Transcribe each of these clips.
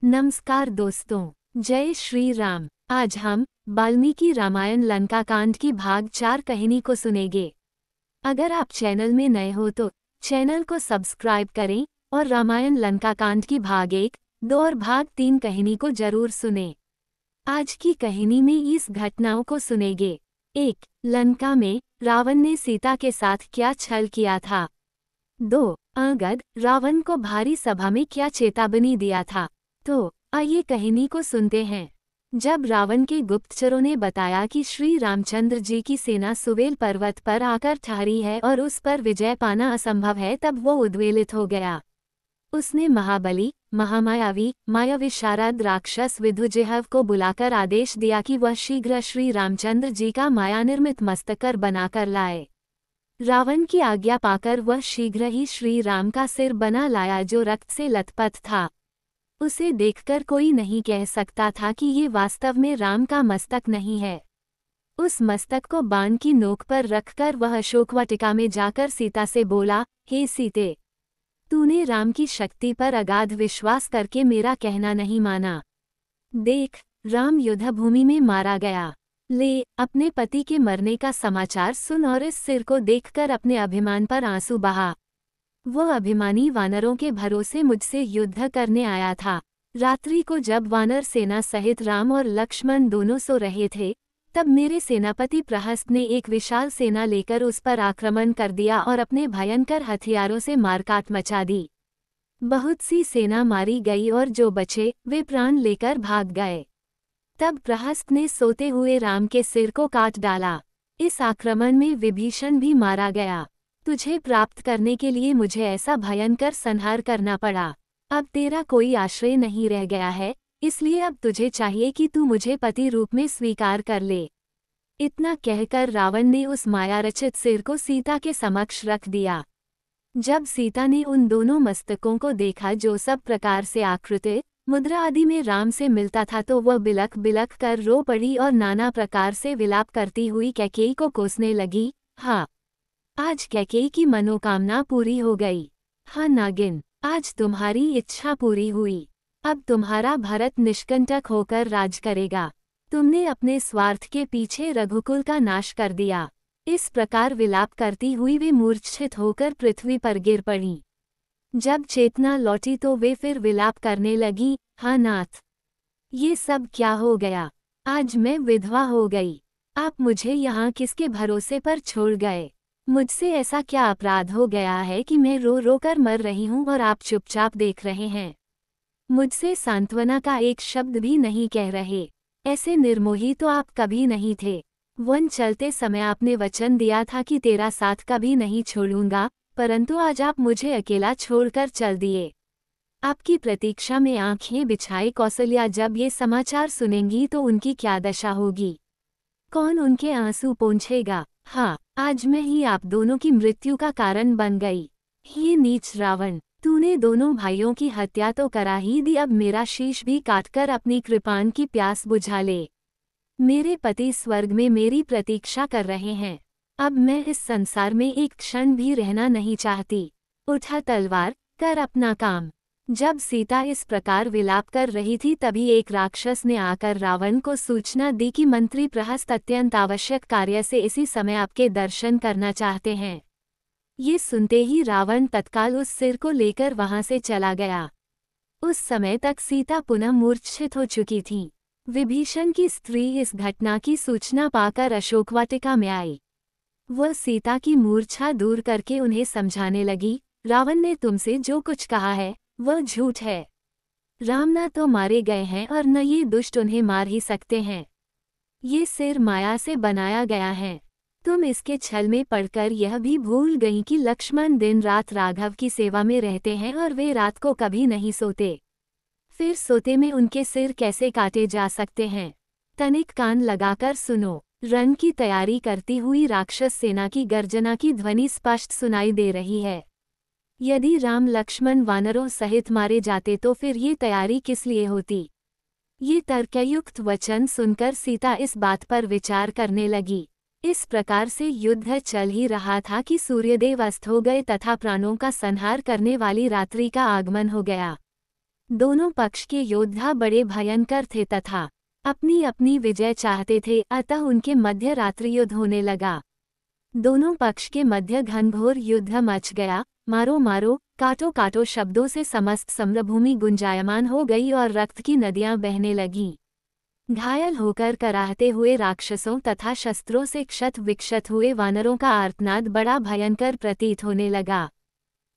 नमस्कार दोस्तों, जय श्री राम। आज हम वाल्मीकि रामायण लंका कांड की भाग 4 कहानी को सुनेंगे। अगर आप चैनल में नए हो तो चैनल को सब्सक्राइब करें और रामायण लंका कांड की भाग 1, 2 और भाग 3 कहानी को जरूर सुनें। आज की कहानी में इस घटनाओं को सुनेंगे। 1. लंका में रावण ने सीता के साथ क्या छल किया था। 2. अंगद रावण को भारी सभा में क्या चेतावनी दिया था। तो आइए कहानी को सुनते हैं। जब रावण के गुप्तचरों ने बताया कि श्री रामचंद्र जी की सेना सुवेल पर्वत पर आकर ठहरी है और उस पर विजय पाना असंभव है, तब वो उद्वेलित हो गया। उसने महाबली, महामायावी, मायाविशारद राक्षस विदुजिह्व को बुलाकर आदेश दिया कि वह शीघ्र श्री रामचंद्र जी का मायानिर्मित मस्तकर बनाकर लाए। रावण की आज्ञा पाकर वह शीघ्र ही श्री राम का सिर बना लाया, जो रक्त से लथपथ था। उसे देखकर कोई नहीं कह सकता था कि ये वास्तव में राम का मस्तक नहीं है। उस मस्तक को बाण की नोक पर रखकर वह अशोकवाटिका में जाकर सीता से बोला, हे सीते, तूने राम की शक्ति पर अगाध विश्वास करके मेरा कहना नहीं माना। देख, राम युद्धभूमि में मारा गया। ले, अपने पति के मरने का समाचार सुन और इस सिर को देखकर अपने अभिमान पर आंसू बहा। वह अभिमानी वानरों के भरोसे मुझसे युद्ध करने आया था। रात्रि को जब वानर सेना सहित राम और लक्ष्मण दोनों सो रहे थे, तब मेरे सेनापति प्रहस्त ने एक विशाल सेना लेकर उस पर आक्रमण कर दिया और अपने भयंकर हथियारों से मारकाट मचा दी। बहुत सी सेना मारी गई और जो बचे वे प्राण लेकर भाग गए। तब प्रहस्त ने सोते हुए राम के सिर को काट डाला। इस आक्रमण में विभीषण भी मारा गया। तुझे प्राप्त करने के लिए मुझे ऐसा भयंकर संहार करना पड़ा। अब तेरा कोई आश्रय नहीं रह गया है, इसलिए अब तुझे चाहिए कि तू मुझे पति रूप में स्वीकार कर ले। इतना कहकर रावण ने उस मायारचित सिर को सीता के समक्ष रख दिया। जब सीता ने उन दोनों मस्तकों को देखा जो सब प्रकार से आकृति मुद्रा आदि में राम से मिलता था, तो वह बिलख बिलख कर रो पड़ी और नाना प्रकार से विलाप करती हुई कैकेयी को कोसने लगी। हाँ, आज कैकेयी की मनोकामना पूरी हो गई। हाँ नागिन, आज तुम्हारी इच्छा पूरी हुई। अब तुम्हारा भरत निष्कंटक होकर राज करेगा। तुमने अपने स्वार्थ के पीछे रघुकुल का नाश कर दिया। इस प्रकार विलाप करती हुई वे मूर्छित होकर पृथ्वी पर गिर पड़ी। जब चेतना लौटी तो वे फिर विलाप करने लगी, हाँ नाथ, ये सब क्या हो गया। आज मैं विधवा हो गई। आप मुझे यहाँ किसके भरोसे पर छोड़ गए। मुझसे ऐसा क्या अपराध हो गया है कि मैं रो रो कर मर रही हूँ और आप चुपचाप देख रहे हैं। मुझसे सांत्वना का एक शब्द भी नहीं कह रहे। ऐसे निर्मोही तो आप कभी नहीं थे। वन चलते समय आपने वचन दिया था कि तेरा साथ कभी नहीं छोड़ूंगा, परंतु आज आप मुझे अकेला छोड़कर चल दिए। आपकी प्रतीक्षा में आंखें बिछाए कौशल्या जब ये समाचार सुनेंगी तो उनकी क्या दशा होगी। कौन उनके आंसू पोंछेगा। हाँ, आज मैं ही आप दोनों की मृत्यु का कारण बन गई। ये नीच रावण, तूने दोनों भाइयों की हत्या तो करा ही दी, अब मेरा शीश भी काटकर अपनी कृपाण की प्यास बुझा ले। मेरे पति स्वर्ग में मेरी प्रतीक्षा कर रहे हैं। अब मैं इस संसार में एक क्षण भी रहना नहीं चाहती। उठा तलवार, कर अपना काम। जब सीता इस प्रकार विलाप कर रही थी, तभी एक राक्षस ने आकर रावण को सूचना दी कि मंत्री प्रहस्त अत्यंत आवश्यक कार्य से इसी समय आपके दर्शन करना चाहते हैं। ये सुनते ही रावण तत्काल उस सिर को लेकर वहां से चला गया। उस समय तक सीता पुनः मूर्छित हो चुकी थी। विभीषण की स्त्री इस घटना की सूचना पाकर अशोकवाटिका में आई। वह सीता की मूर्छा दूर करके उन्हें समझाने लगी, रावण ने तुमसे जो कुछ कहा है वह झूठ है। राम न तो मारे गए हैं और न ये दुष्ट उन्हें मार ही सकते हैं। ये सिर माया से बनाया गया है। तुम इसके छल में पड़कर यह भी भूल गई कि लक्ष्मण दिन रात राघव की सेवा में रहते हैं और वे रात को कभी नहीं सोते। फिर सोते में उनके सिर कैसे काटे जा सकते हैं। तनिक कान लगाकर सुनो। रण की तैयारी करती हुई राक्षस सेना की गर्जना की ध्वनि स्पष्ट सुनाई दे रही है। यदि राम लक्ष्मण वानरों सहित मारे जाते तो फिर ये तैयारी किस लिए होती। ये तर्कयुक्त वचन सुनकर सीता इस बात पर विचार करने लगी। इस प्रकार से युद्ध चल ही रहा था कि सूर्यदेव अस्त हो गए तथा प्राणों का संहार करने वाली रात्रि का आगमन हो गया। दोनों पक्ष के योद्धा बड़े भयंकर थे तथा अपनी अपनी विजय चाहते थे, अतः उनके मध्य रात्रि युद्ध होने लगा। दोनों पक्ष के मध्य घनघोर युद्ध मच गया। मारो मारो, काटो काटो शब्दों से समस्त समरभूमि गुंजायमान हो गई और रक्त की नदियां बहने लगीं। घायल होकर कराहते हुए राक्षसों तथा शस्त्रों से क्षत विक्षत हुए वानरों का आर्तनाद बड़ा भयंकर प्रतीत होने लगा।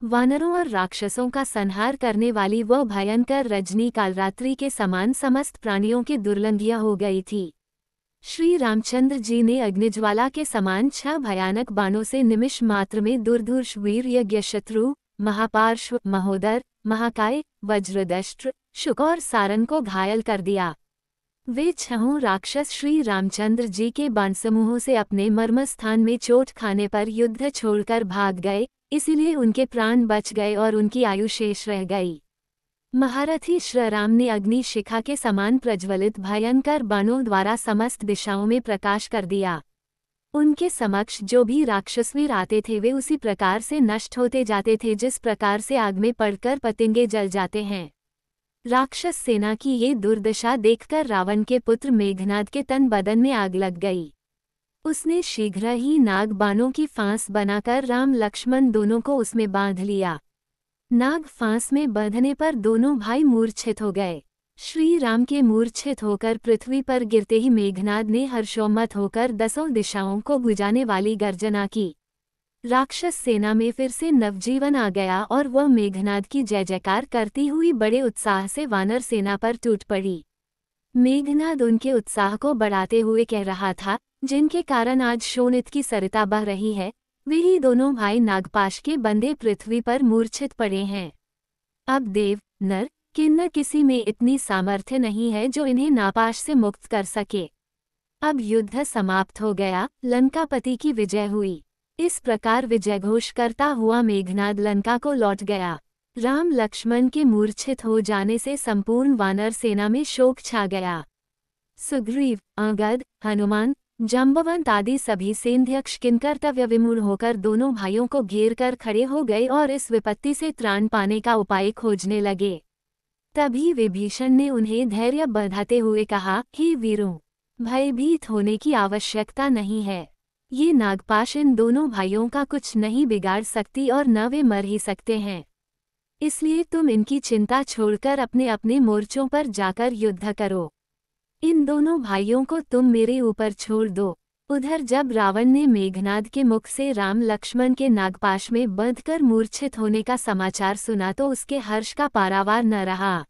वानरों और राक्षसों का संहार करने वाली वह भयंकर रजनी कालरात्रि के समान समस्त प्राणियों की दुर्लंघिया हो गई थी। श्री रामचंद्र जी ने अग्निज्वाला के समान 6 भयानक बाणों से निमिष मात्र में दुर्धुष वीर यज्ञशत्रु, महापार्श्व, महोदर, महाकाय, वज्रदष्ट्र, शुक और सारन को घायल कर दिया। वे 6 राक्षस श्री रामचंद्र जी के बाणसमूहों से अपने मर्मस्थान में चोट खाने पर युद्ध छोड़कर भाग गए, इसीलिए उनके प्राण बच गए और उनकी आयु शेष रह गई। महारथी श्रीराम ने अग्नि शिखा के समान प्रज्वलित भयंकर बाणों द्वारा समस्त दिशाओं में प्रकाश कर दिया। उनके समक्ष जो भी राक्षसवीर आते थे वे उसी प्रकार से नष्ट होते जाते थे जिस प्रकार से आग में पड़कर पतंगे जल जाते हैं। राक्षस सेना की ये दुर्दशा देखकर रावण के पुत्र मेघनाद के तन बदन में आग लग गई। उसने शीघ्र ही नाग बाणों की फांस बनाकर राम लक्ष्मण दोनों को उसमें बांध लिया। नाग फांस में बंधने पर दोनों भाई मूर्छित हो गए। श्री राम के मूर्छित होकर पृथ्वी पर गिरते ही मेघनाद ने हर्षोन्मत्त होकर 10 दिशाओं को बुझाने वाली गर्जना की। राक्षस सेना में फिर से नवजीवन आ गया और वह मेघनाद की जय जयकार करती हुई बड़े उत्साह से वानर सेना पर टूट पड़ी। मेघनाद उनके उत्साह को बढ़ाते हुए कह रहा था, जिनके कारण आज शोणित की सरिता बह रही है, वे ही दोनों भाई नागपाश के बंधे पृथ्वी पर मूर्छित पड़े हैं। अब देव, नर, किन्नर किसी में इतनी सामर्थ्य नहीं है जो इन्हें नापाश से मुक्त कर सके। अब युद्ध समाप्त हो गया, लंकापति की विजय हुई। इस प्रकार विजय घोष करता हुआ मेघनाद लंका को लौट गया। राम लक्ष्मण के मूर्छित हो जाने से संपूर्ण वानर सेना में शोक छा गया। सुग्रीव, अंगद, हनुमान, जाम्बवंत आदि सभी सेनाध्यक्ष किंकर्तव्य विमूढ़ होकर दोनों भाइयों को घेर कर खड़े हो गए और इस विपत्ति से त्राण पाने का उपाय खोजने लगे। तभी विभीषण ने उन्हें धैर्य बढ़ाते हुए कहा, हे वीरों, भयभीत होने की आवश्यकता नहीं है। ये नागपाश इन दोनों भाइयों का कुछ नहीं बिगाड़ सकती और न वे मर ही सकते हैं। इसलिए तुम इनकी चिंता छोड़कर अपने अपने मोर्चों पर जाकर युद्ध करो। इन दोनों भाइयों को तुम मेरे ऊपर छोड़ दो। उधर जब रावण ने मेघनाद के मुख से राम लक्ष्मण के नागपाश में बंधकर मूर्छित होने का समाचार सुना तो उसके हर्ष का पारावार न रहा।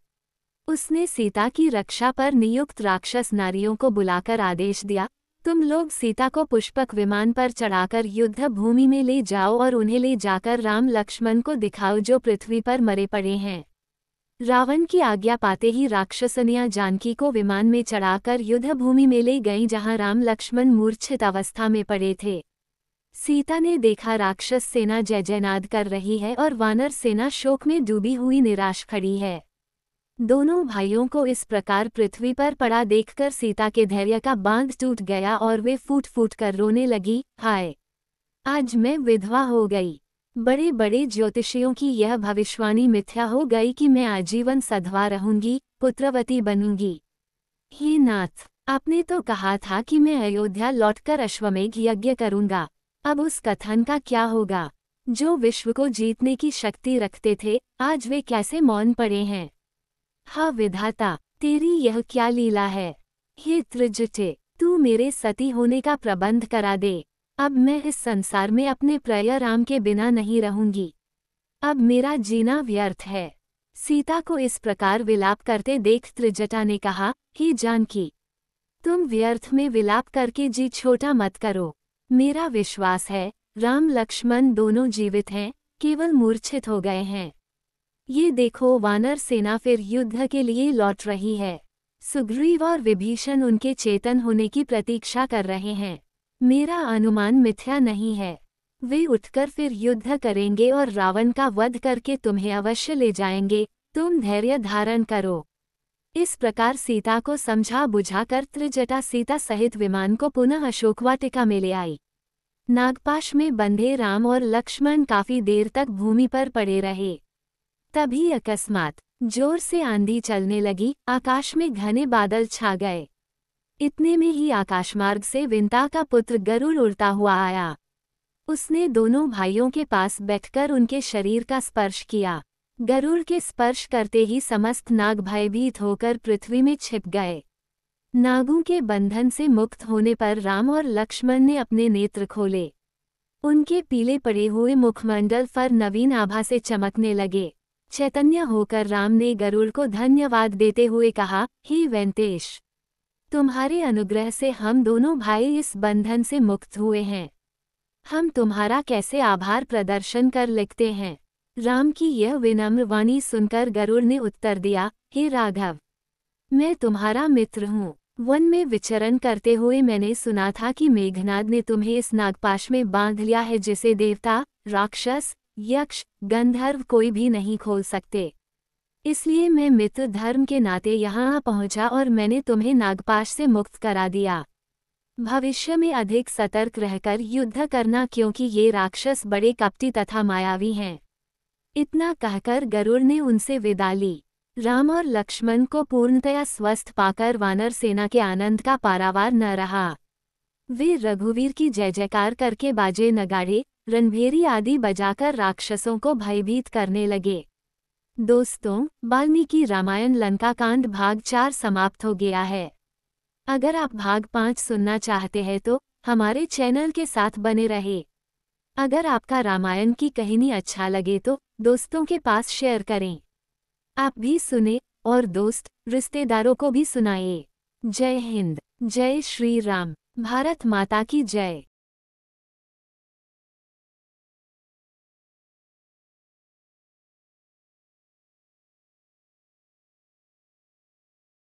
उसने सीता की रक्षा पर नियुक्त राक्षस नारियों को बुलाकर आदेश दिया, तुम लोग सीता को पुष्पक विमान पर चढ़ाकर युद्ध भूमि में ले जाओ और उन्हें ले जाकर राम लक्ष्मण को दिखाओ जो पृथ्वी पर मरे पड़े हैं। रावण की आज्ञा पाते ही राक्षसनियां जानकी को विमान में चढ़ाकर युद्ध भूमि में ले गईं जहां राम लक्ष्मण मूर्छित अवस्था में पड़े थे। सीता ने देखा राक्षस सेना जय जयनाद कर रही है और वानर सेना शोक में डूबी हुई निराश खड़ी है। दोनों भाइयों को इस प्रकार पृथ्वी पर पड़ा देखकर सीता के धैर्य का बांध टूट गया और वे फूट फूट कर रोने लगी, हाय, आज मैं विधवा हो गई। बड़े बड़े ज्योतिषियों की यह भविष्यवाणी मिथ्या हो गई कि मैं आजीवन सधवा रहूंगी, पुत्रवती बनूंगी। हे नाथ, आपने तो कहा था कि मैं अयोध्या लौटकर अश्वमेघ यज्ञ करूंगा, अब उस कथन का क्या होगा? जो विश्व को जीतने की शक्ति रखते थे, आज वे कैसे मौन पड़े हैं? हाँ विधाता, तेरी यह क्या लीला है? हे त्रिजटे, तू मेरे सती होने का प्रबंध करा दे। अब मैं इस संसार में अपने प्रिय राम के बिना नहीं रहूंगी। अब मेरा जीना व्यर्थ है। सीता को इस प्रकार विलाप करते देख त्रिजटा ने कहा, हे जानकी, तुम व्यर्थ में विलाप करके जी छोटा मत करो। मेरा विश्वास है राम लक्ष्मण दोनों जीवित हैं, केवल मूर्छित हो गए हैं। ये देखो वानर सेना फिर युद्ध के लिए लौट रही है। सुग्रीव और विभीषण उनके चेतन होने की प्रतीक्षा कर रहे हैं। मेरा अनुमान मिथ्या नहीं है। वे उठकर फिर युद्ध करेंगे और रावण का वध करके तुम्हें अवश्य ले जाएंगे। तुम धैर्य धारण करो। इस प्रकार सीता को समझा बुझाकर त्रिजटा सीता सहित विमान को पुनः अशोकवाटिका में ले आई। नागपाश में बंधे राम और लक्ष्मण काफी देर तक भूमि पर पड़े रहे। तभी अकस्मात जोर से आंधी चलने लगी, आकाश में घने बादल छा गए। इतने में ही आकाशमार्ग से विंता का पुत्र गरुड़ उड़ता हुआ आया। उसने दोनों भाइयों के पास बैठकर उनके शरीर का स्पर्श किया। गरुड़ के स्पर्श करते ही समस्त नाग भयभीत होकर पृथ्वी में छिप गए। नागों के बंधन से मुक्त होने पर राम और लक्ष्मण ने अपने नेत्र खोले। उनके पीले पड़े हुए मुखमंडल पर नवीन आभा से चमकने लगे। चैतन्य होकर राम ने गरुड़ को धन्यवाद देते हुए कहा, हे वेंकटेश, तुम्हारे अनुग्रह से हम दोनों भाई इस बंधन से मुक्त हुए हैं। हम तुम्हारा कैसे आभार प्रदर्शन कर लिखते हैं। राम की यह विनम्र वाणी सुनकर गरुड़ ने उत्तर दिया, हे राघव, मैं तुम्हारा मित्र हूँ। वन में विचरण करते हुए मैंने सुना था कि मेघनाद ने तुम्हें इस नागपाश में बांध लिया है जिसे देवता, राक्षस, यक्ष, गंधर्व कोई भी नहीं खोल सकते। इसलिए मैं मित्र धर्म के नाते यहाँ आ पहुँचा और मैंने तुम्हें नागपाश से मुक्त करा दिया। भविष्य में अधिक सतर्क रहकर युद्ध करना क्योंकि ये राक्षस बड़े कपटी तथा मायावी हैं। इतना कहकर गरुड़ ने उनसे विदा ली। राम और लक्ष्मण को पूर्णतया स्वस्थ पाकर वानर सेना के आनंद का पारावार न रहा। वे रघुवीर की जय जयकार करके बाजे नगाड़े, रणभेरी आदि बजाकर राक्षसों को भयभीत करने लगे। दोस्तों, वाल्मीकि रामायण लंका कांड भाग 4 समाप्त हो गया है। अगर आप भाग 5 सुनना चाहते हैं तो हमारे चैनल के साथ बने रहे। अगर आपका रामायण की कहानी अच्छा लगे तो दोस्तों के पास शेयर करें। आप भी सुने और दोस्त रिश्तेदारों को भी सुनाएं। जय हिंद, जय श्री राम, भारत माता की जय।